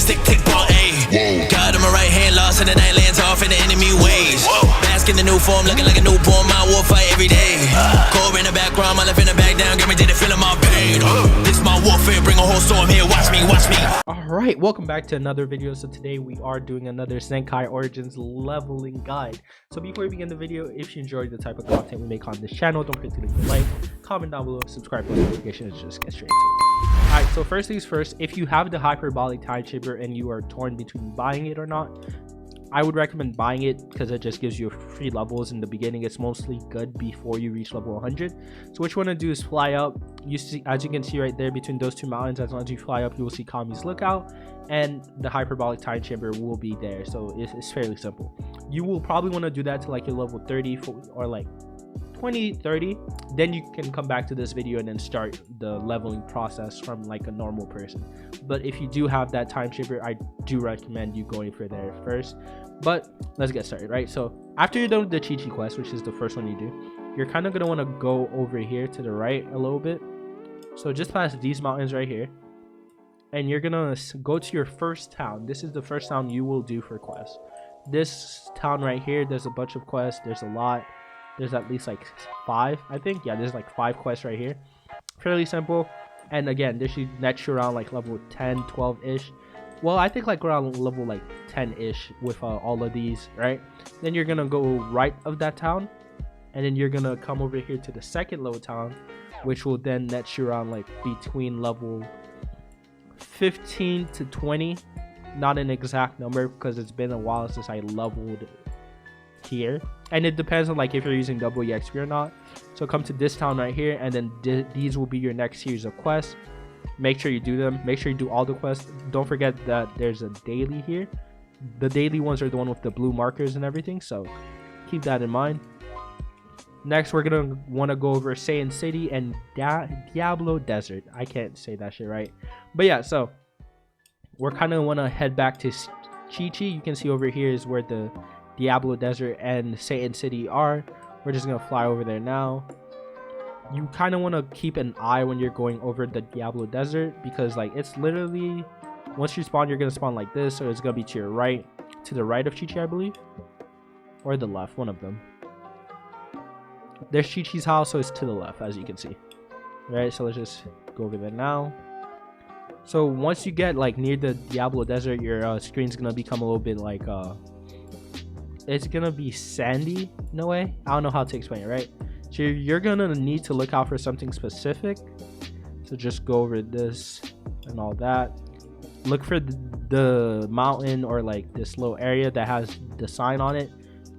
stick, kickball, ayy. God in my right hand, lost in the night, lands off in the enemy ways. Bask in the new form, looking like a newborn, my war fight every day. Core in the background, my left in the back down, get me did it, feeling my pain. This my warfare, bring a whole storm here, watch me, watch me. Alright, welcome back to another video. So today we are doing another Zenkai Origins leveling guide. So before we begin the video, if you enjoyed the type of content we make on this channel, don't forget to leave a like, comment down below, subscribe for notifications, and just get straight into it. Alright, so first things first, if you have the HyperBolic time chamber and you are torn between buying it or not, I would recommend buying it because it just gives you free levels in the beginning. It's mostly good before you reach level 100. So what you want to do is fly up. You see, as you can see right there between those two mountains, as long as you fly up, you will see Kami's Lookout, and the HyperBolic time chamber will be there. So it's fairly simple. You will probably want to do that to like your level 30 or like 20, 30. Then you can come back to this video and then start the leveling process from like a normal person. But if you do have that time chamber, I do recommend you going for there first. But let's get started, right? So after you're done with the Chi-Chi quest, which is the first one you do, you're kind of going to want to go over here to the right a little bit. So just past these mountains right here, and you're going to go to your first town. This is the first town you will do for quests. This town right here, there's a bunch of quests. There's a lot. There's at least like 5, I think. Yeah, there's like 5 quests right here. Fairly simple. And again, this should net you around like level 10, 12-ish. Well, I think like around level like 10-ish with all of these, right? Then you're gonna go right of that town, and then you're gonna come over here to the second level town, which will then net you around like between level 15 to 20. Not an exact number because it's been a while since I leveled here, and it depends on like if you're using WXP or not. So come to this town right here, and then these will be your next series of quests. Make sure you do them. Make sure you do all the quests. Don't forget that there's a daily here. The daily ones are the one with the blue markers and everything, so keep that in mind. Next, we're gonna want to go over Saiyan City and Diablo Desert. I can't say that shit right, but yeah, so we're kind of want to head back to Chi-Chi. You can see over here is where the Diablo Desert and Satan City are. We're just gonna fly over there now. You kind of want to keep an eye when you're going over the Diablo Desert, because like it's literally, once you spawn, you're gonna spawn like this, so it's gonna be to your right, to the right of Chi-Chi, I believe, or the left, one of them. There's Chi-Chi's house, so it's to the left, as you can see. Right, so let's just go over there now. So once you get like near the Diablo Desert, your screen's gonna become a little bit like it's gonna be sandy in a way. I don't know how to explain it, right? So you're gonna need to look out for something specific. So just go over this and all that. Look for the mountain or like this little area that has the sign on it.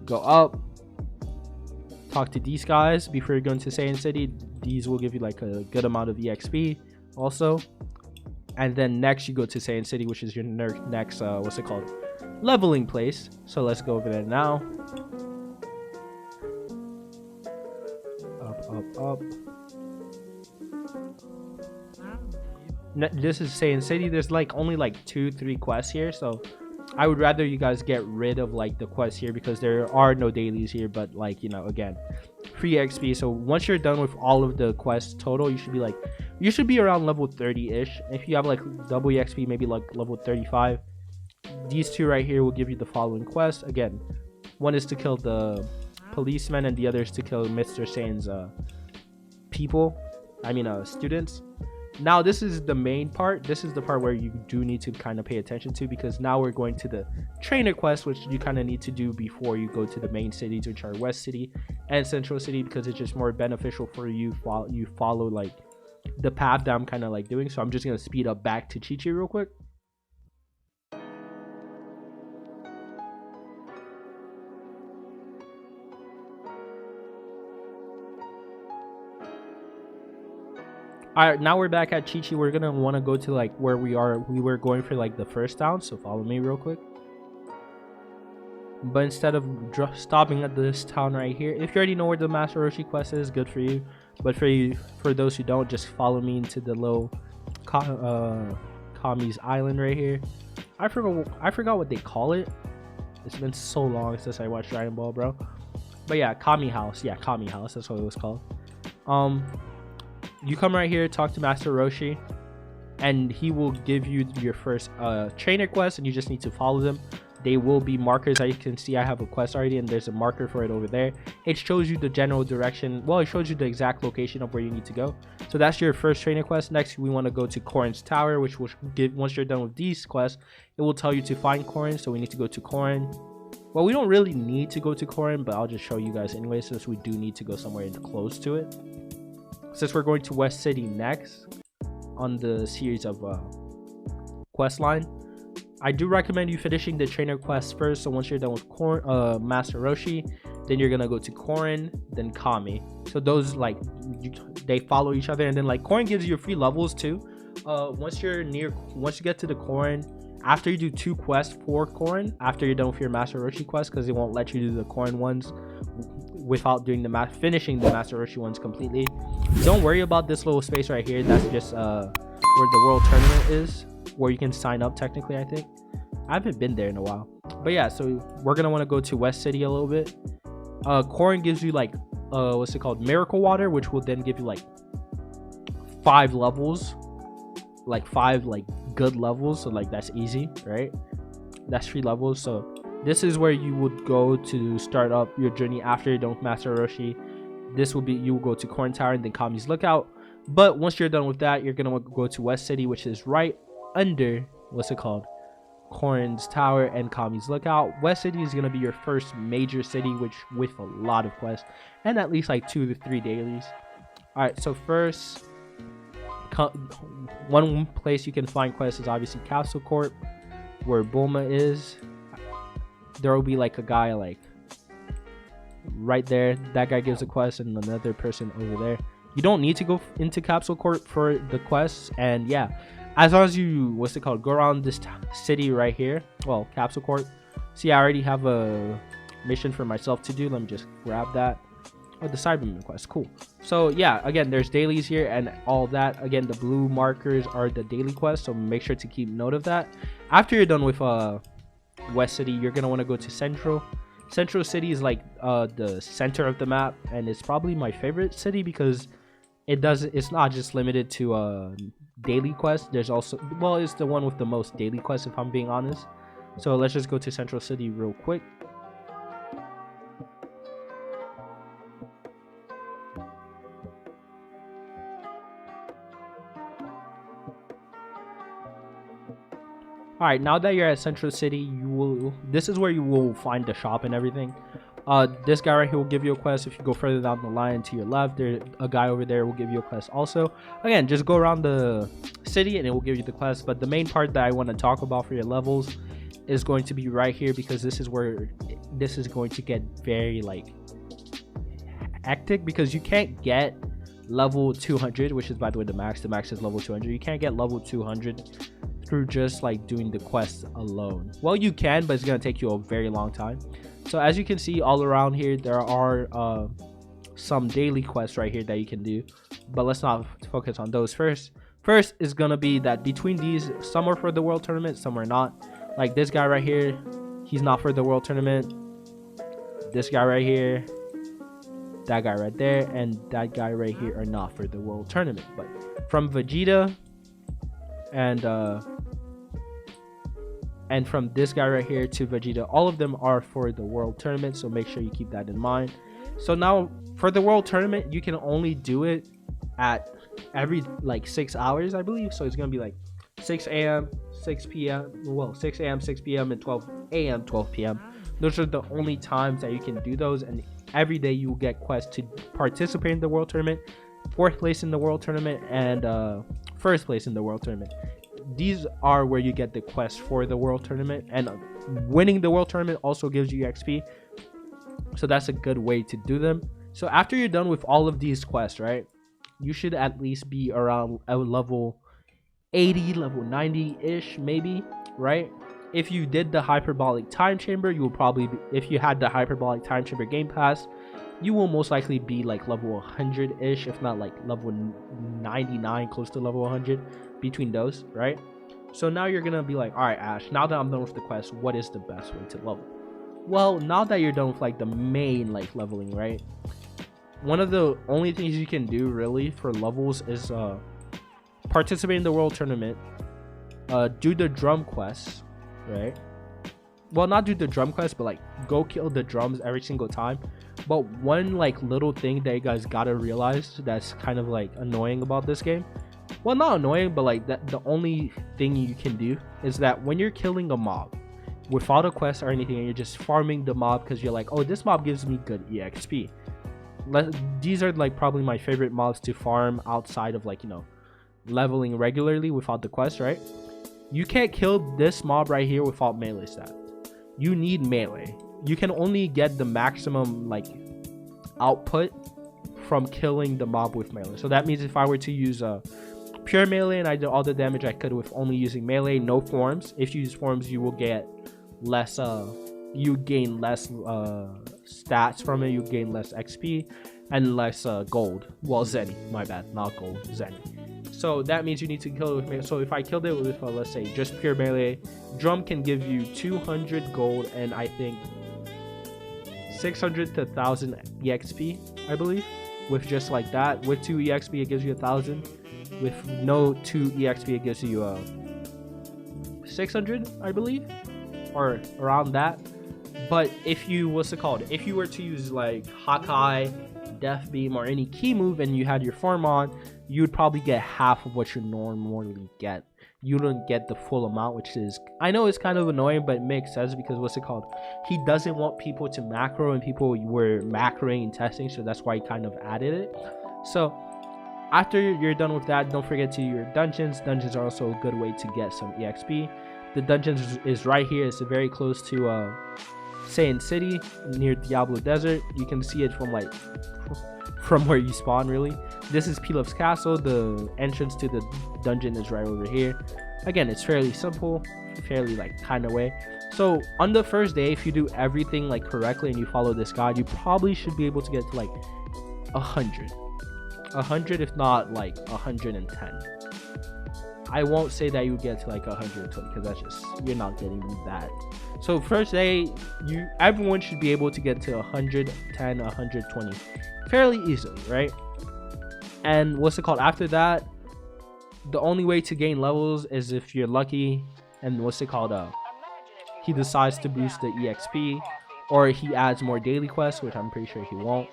Go up. Talk to these guys before you're going to Saiyan City. These will give you like a good amount of EXP also. And then next you go to Saiyan City, which is your next what's it called, leveling place. So let's go over there now. Up. This is Saiyan City. There's like only like 2-3 quests here, so I would rather you guys get rid of like the quests here because there are no dailies here, but like, you know, again, free XP. So once you're done with all of the quests total, you should be around level 30-ish. If you have like double EXP, maybe like level 35. These two right here will give you the following quest. Again, one is to kill the policeman and the other is to kill Mr. Saiyan's students. Now this is the main part. This is the part where you do need to kind of pay attention to, because now we're going to the trainer quest, which you kind of need to do before you go to the main cities, which are West City and Central City, because it's just more beneficial for you. You follow like the path that I'm kind of like doing. So I'm just gonna speed up back to Chi-Chi real quick. Alright, now we're back at Chi-Chi. We're gonna want to go to like where we were going for like the first town, so follow me real quick. But instead of stopping at this town right here, if you already know where the Master Roshi quest is, good for you. But for those who don't, just follow me into the little Kami's Island right here. I forgot what they call it. It's been so long since I watched Dragon Ball, bro. But yeah, Kami House. Yeah, Kami House. That's what it was called. You come right here, talk to Master Roshi. and he will give you your first trainer quest, and you just need to follow them. They will be markers. As you can see, I have a quest already, and there's a marker for it over there. It shows you the general direction. Well, it shows you the exact location of where you need to go. So that's your first trainer quest. Next, we want to go to Corin's Tower, which will give, once you're done with these quests, it will tell you to find Corin. So we need to go to Corin. Well, we don't really need to go to Corin, but I'll just show you guys anyway, since we do need to go somewhere close to it. Since we're going to West City next on the series of quest line, I do recommend you finishing the trainer quest first. So once you're done with Master Roshi, then you're gonna go to Corin, then Kami. So those they follow each other, and then like Corin gives you free levels too. Once you get to the Corin, after you do 2 quests for Corin, after you're done with your Master Roshi quest, because it won't let you do the Corin ones without doing finishing the Master Roshi ones completely. Don't worry about this little space right here. That's just where the world tournament is, where you can sign up technically. I think I haven't been there in a while, but yeah, so we're gonna want to go to West City a little bit. Corin gives you like what's it called, miracle water, which will then give you like 5 levels, like 5 like good levels. So like that's easy, right? That's 3 levels. So this is where you would go to start up your journey after you're done with Master Roshi. This will be, you will go to Corin Tower and then Kami's Lookout. But once you're done with that, you're gonna go to West City, which is right under what's it called, Corin's Tower and Kami's Lookout. West City is gonna be your first major city, which with a lot of quests and at least like 2 to 3 dailies. All right, so first, one place you can find quests is obviously Capsule Corp, where Bulma is. There will be like a guy like right there. That guy gives a quest, and another person over there. You don't need to go into Capsule Corp for the quests, and yeah, as long as you go around this city right here, well, Capsule Corp. See, I already have a mission for myself to do. Let me just grab that. Oh, the Cyberman quest, cool. So yeah, again, there's dailies here and all that. Again, the blue markers are the daily quests, so make sure to keep note of that. After you're done with West City, you're gonna want to go to Central. Central City is like the center of the map, and it's probably my favorite city because it's not just limited to daily quests. There's also, well, it's the one with the most daily quests, if I'm being honest. So let's just go to Central City real quick. All right, now that you're at Central City, this is where you will find the shop and everything. This guy right here will give you a quest. If you go further down the line to your left, there's a guy over there will give you a quest also. Again, just go around the city and it will give you the quest. But the main part that I want to talk about for your levels is going to be right here, because this is where this is going to get very like hectic, because you can't get level 200, which is by the way the max is level 200. You can't get level 200 through just like doing the quests alone. Well, you can, but it's gonna take you a very long time. So as you can see all around here, there are some daily quests right here that you can do, but let's not focus on those. First is gonna be that between these, some are for the world tournament, some are not. Like this guy right here, he's not for the world tournament. This guy right here, that guy right there, and that guy right here are not for the world tournament. But from Vegeta and from this guy right here to Vegeta, all of them are for the world tournament, so make sure you keep that in mind. So now for the world tournament, you can only do it at every like 6 hours, I believe. So it's gonna be like 6 a.m., 6 p.m. well, 6 a.m., 6 p.m. and 12 a.m., 12 p.m. Those are the only times that you can do those, and every day you will get quests to participate in the world tournament, 4th place in the world tournament, and 1st place in the world tournament. These are where you get the quest for the world tournament, and winning the world tournament also gives you XP, so that's a good way to do them. So after you're done with all of these quests, right, you should at least be around a level 80, level 90 ish maybe, right? If you did the hyperbolic time chamber, you will probably be, if you had the hyperbolic time chamber game pass, you will most likely be like level 100 ish, if not like level 99, close to level 100 between those, right? So now you're gonna be like, all right, Ash, now that I'm done with the quest, what is the best way to level? Well, now that you're done with like the main like leveling, right, one of the only things you can do really for levels is participate in the world tournament, do the drum quest, right? Well, not do the drum quest, but like go kill the drums every single time. But one like little thing that you guys gotta realize that's kind of like annoying about this game, well, not annoying, but like that the only thing you can do is that when you're killing a mob without a quest or anything, and you're just farming the mob because you're like, oh, this mob gives me good exp. These are like probably my favorite mobs to farm outside of like, you know, leveling regularly without the quest, right? You can't kill this mob right here without melee stat. You need melee. You can only get the maximum like output from killing the mob with melee. So that means if I were to use a pure melee and I did all the damage I could with only using melee, no forms. If you use forms, you will get less you gain less stats from it. You gain less XP and less gold. Well, zenny, my bad, not gold, zenny. So that means you need to kill it with melee. So if I killed it with let's say just pure melee, drum can give you 200 gold and I think 600 to 1000 exp, I believe. With just like that, with 2 exp it gives you 1000. With no 2 exp it gives you 600, I believe, or around that. But if you if you were to use like Hakai, Death Beam, or any key move and you had your form on, you would probably get half of what you normally get. You don't get the full amount, which is, I know it's kind of annoying, but it makes sense because he doesn't want people to macro, and people were macroing and testing, so that's why he kind of added it. So after you're done with that, don't forget to your dungeons. Dungeons are also a good way to get some exp. The dungeons is right here. It's very close to Saiyan City, near Diablo Desert. You can see it from like from where you spawn, really. This is Pilaf's castle. The entrance to the dungeon is right over here. Again, it's fairly simple, fairly like kind of way. So on the first day, if you do everything like correctly and you follow this guide, you probably should be able to get to like 100, if not like 110. I won't say that you get to like 120 because that's just, you're not getting that. So first day, everyone should be able to get to 110, 120 fairly easily, right? And after that, the only way to gain levels is if you're lucky and he decides to boost the exp, or he adds more daily quests, which I'm pretty sure he won't.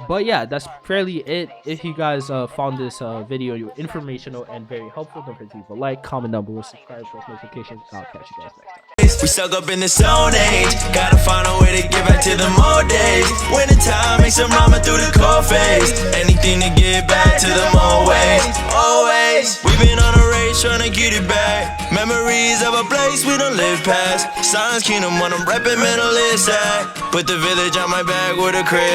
But yeah, that's fairly it. If you guys found this video informational and very helpful, don't forget to leave a like, comment down below, subscribe for notifications. I'll catch you guys next time. We stuck up in the Stone Age, gotta find a way to get back to the old days. Winter time, make some ramen through the cold phase. Anything to get back to the old ways. Always, we've been on a race trying to get it back. Memories of a place we don't live past. Science Kingdom when I'm reppin' mental is at. Put the village on my back with a crib.